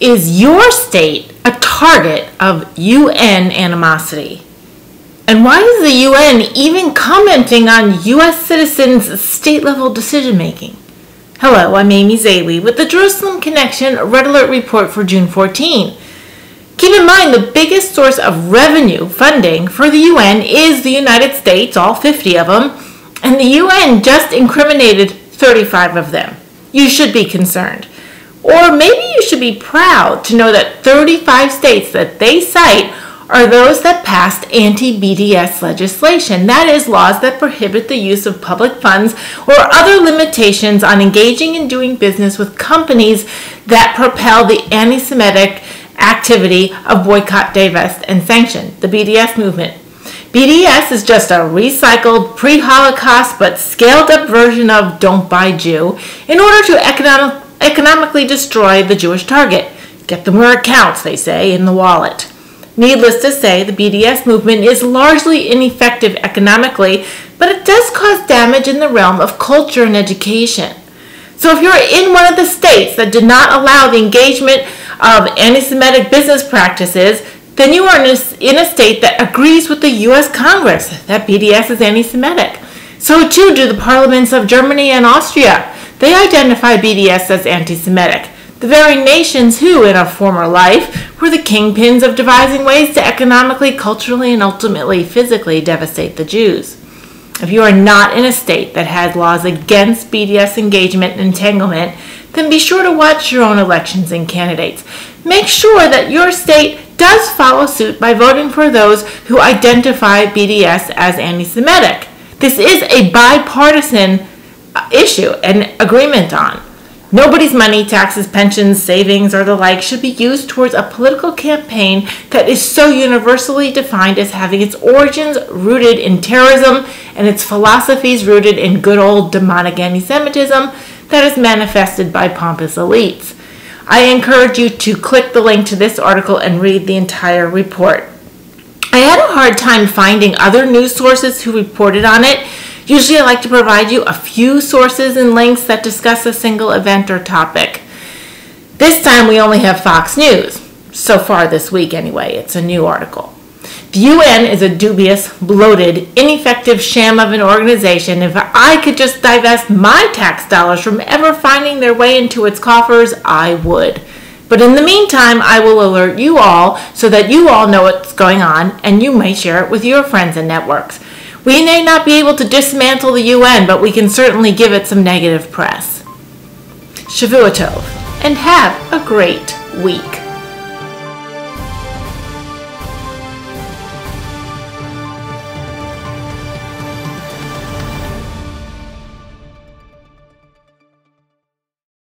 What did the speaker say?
Is your state a target of UN animosity? And why is the UN even commenting on U.S. citizens' state-level decision-making? Hello, I'm Amy Zaley with the Jerusalem Connection Red Alert Report for June 14. Keep in mind the biggest source of revenue funding for the UN is the United States, all 50 of them, and the UN just incriminated 35 of them. You should be concerned. Or maybe you should be proud to know that 35 states that they cite are those that passed anti-BDS legislation. That is, laws that prohibit the use of public funds or other limitations on engaging in doing business with companies that propel the antisemitic activity of Boycott, Divest, and Sanction, the BDS movement. BDS is just a recycled, pre-holocaust but scaled-up version of Don't Buy Jew in order to economically destroy the Jewish target. Get them where it counts, they say, in the wallet. Needless to say, the BDS movement is largely ineffective economically, but it does cause damage in the realm of culture and education. So if you're in one of the states that did not allow the engagement of anti-Semitic business practices, then you are in a state that agrees with the U.S. Congress that BDS is anti-Semitic. So too do the parliaments of Germany and Austria. They identify BDS as anti-Semitic, the very nations who, in a former life, were the kingpins of devising ways to economically, culturally, and ultimately physically devastate the Jews. If you are not in a state that has laws against BDS engagement and entanglement, then be sure to watch your own elections and candidates. Make sure that your state does follow suit by voting for those who identify BDS as anti-Semitic. This is a bipartisan issue and agreement on. Nobody's money, taxes, pensions, savings, or the like should be used towards a political campaign that is so universally defined as having its origins rooted in terrorism and its philosophies rooted in good old demonic anti-Semitism that is manifested by pompous elites. I encourage you to click the link to this article and read the entire report. I had a hard time finding other news sources who reported on it. Usually I like to provide you a few sources and links that discuss a single event or topic. This time we only have Fox News. So far this week anyway, it's a new article. The UN is a dubious, bloated, ineffective sham of an organization. If I could just divest my tax dollars from ever finding their way into its coffers, I would. But in the meantime, I will alert you all so that you all know what's going on and you may share it with your friends and networks. We may not be able to dismantle the UN, but we can certainly give it some negative press. Shavua Tov, and have a great week.